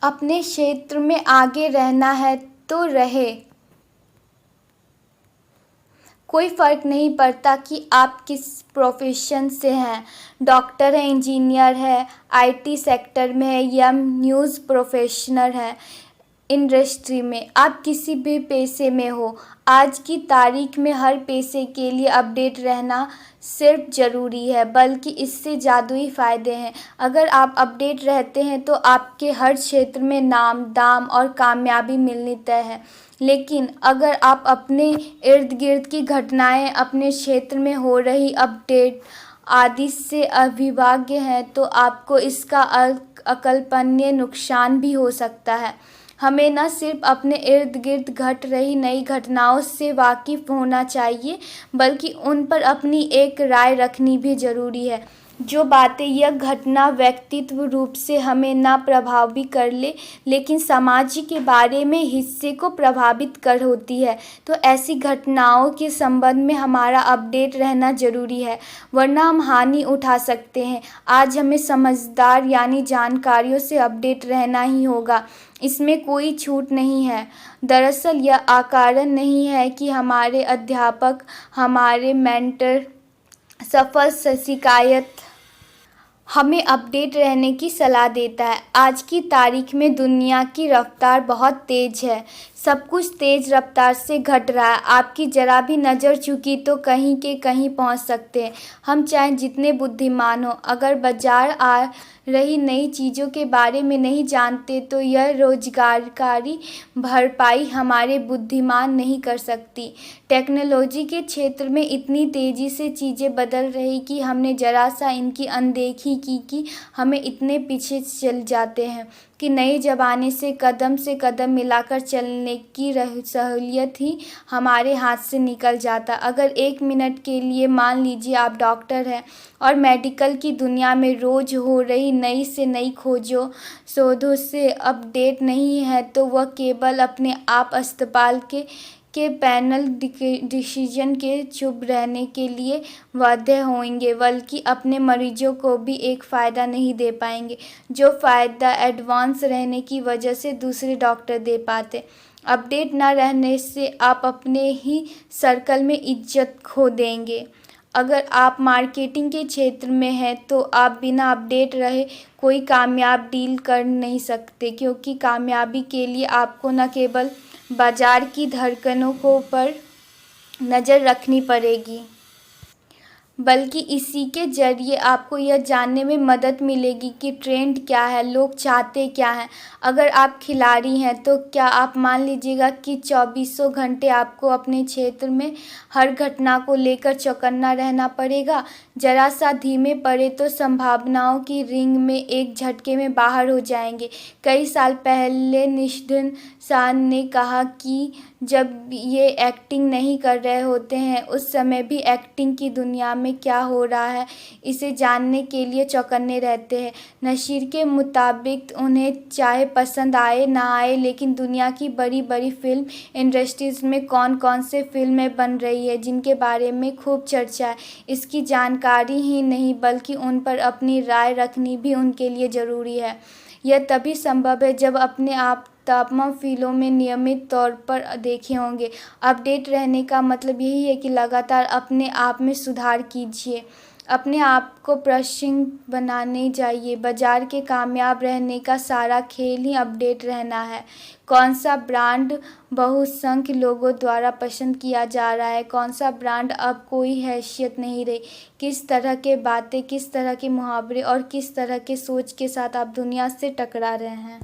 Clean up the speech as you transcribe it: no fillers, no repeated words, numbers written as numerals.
अपने क्षेत्र में आगे रहना है तो रहे। कोई फ़र्क नहीं पड़ता कि आप किस प्रोफेशन से हैं, डॉक्टर हैं, इंजीनियर है, आईटी सेक्टर में है या न्यूज़ प्रोफेशनल है। इंडस्ट्री में आप किसी भी पेशे में हो, आज की तारीख में हर पेशे के लिए अपडेट रहना सिर्फ ज़रूरी है, बल्कि इससे जादुई फ़ायदे हैं। अगर आप अपडेट रहते हैं तो आपके हर क्षेत्र में नाम, दाम और कामयाबी मिलनी तय है। लेकिन अगर आप अपने इर्द गिर्द की घटनाएं, अपने क्षेत्र में हो रही अपडेट आदि से अविभाज्य हैं तो आपको इसका अकल्पनीय नुकसान भी हो सकता है। हमें न सिर्फ अपने इर्द गिर्द घट रही नई घटनाओं से वाकिफ़ होना चाहिए, बल्कि उन पर अपनी एक राय रखनी भी ज़रूरी है। जो बातें यह घटना व्यक्तित्व रूप से हमें ना प्रभावित कर ले, लेकिन समाज के बारे में हिस्से को प्रभावित कर होती है, तो ऐसी घटनाओं के संबंध में हमारा अपडेट रहना ज़रूरी है, वरना हम हानि उठा सकते हैं। आज हमें समझदार यानी जानकारियों से अपडेट रहना ही होगा, इसमें कोई छूट नहीं है। दरअसल यह अकारण नहीं है कि हमारे अध्यापक, हमारे मेंटर, सफल शिकायत हमें अपडेट रहने की सलाह देता है। आज की तारीख में दुनिया की रफ्तार बहुत तेज़ है, सब कुछ तेज़ रफ्तार से घट रहा है। आपकी ज़रा भी नज़र झुकी तो कहीं के कहीं पहुंच सकते हैं, हम चाहे जितने बुद्धिमान हो। अगर बाजार आ रही नई चीज़ों के बारे में नहीं जानते तो यह रोजगारकारी भरपाई हमारे बुद्धिमान नहीं कर सकती। टेक्नोलॉजी के क्षेत्र में इतनी तेज़ी से चीज़ें बदल रही कि हमने ज़रा सा इनकी अनदेखी की कि हमें इतने पीछे चल जाते हैं कि नए ज़माने से कदम मिलाकर चलने की सहूलियत ही हमारे हाथ से निकल जाता। अगर 1 मिनट के लिए मान लीजिए आप डॉक्टर हैं और मेडिकल की दुनिया में रोज़ हो रही नई से नई खोजों शोधों से अपडेट नहीं है तो वह केवल अपने आप अस्पताल के पैनल डिसीजन के चुप रहने के लिए बाध्य होंगे, बल्कि अपने मरीजों को भी एक फ़ायदा नहीं दे पाएंगे, जो फ़ायदा एडवांस रहने की वजह से दूसरे डॉक्टर दे पाते। अपडेट ना रहने से आप अपने ही सर्कल में इज्जत खो देंगे। अगर आप मार्केटिंग के क्षेत्र में हैं तो आप बिना अपडेट रहे कोई कामयाब डील कर नहीं सकते, क्योंकि कामयाबी के लिए आपको न केवल बाजार की धड़कनों पर नज़र रखनी पड़ेगी, बल्कि इसी के ज़रिए आपको यह जानने में मदद मिलेगी कि ट्रेंड क्या है, लोग चाहते क्या हैं। अगर आप खिलाड़ी हैं तो क्या आप मान लीजिएगा कि 24 घंटे आपको अपने क्षेत्र में हर घटना को लेकर चौकन्ना रहना पड़ेगा। ज़रा सा धीमे पड़े तो संभावनाओं की रिंग में एक झटके में बाहर हो जाएंगे। कई साल पहले निषाद शाह ने कहा कि जब ये एक्टिंग नहीं कर रहे होते हैं उस समय भी एक्टिंग की दुनिया में क्या हो रहा है इसे जानने के लिए चौकन्ने रहते हैं। नशीर के मुताबिक उन्हें चाहे पसंद आए ना आए, लेकिन दुनिया की बड़ी बड़ी फिल्म इंडस्ट्रीज़ में कौन कौन से फिल्में बन रही है जिनके बारे में खूब चर्चा है, इसकी जानकारी ही नहीं बल्कि उन पर अपनी राय रखनी भी उनके लिए ज़रूरी है। यह तभी संभव है जब अपने आप तमाम फिल्मों में नियमित तौर पर देखे होंगे। अपडेट रहने का मतलब यही है कि लगातार अपने आप में सुधार कीजिए, अपने आप को प्रश्न बनाने जाइए। बाजार के कामयाब रहने का सारा खेल ही अपडेट रहना है। कौन सा ब्रांड बहुसंख्य लोगों द्वारा पसंद किया जा रहा है, कौन सा ब्रांड अब कोई हैसियत नहीं रही, किस तरह के बातें, किस तरह के मुहावरे और किस तरह के सोच के साथ आप दुनिया से टकरा रहे हैं।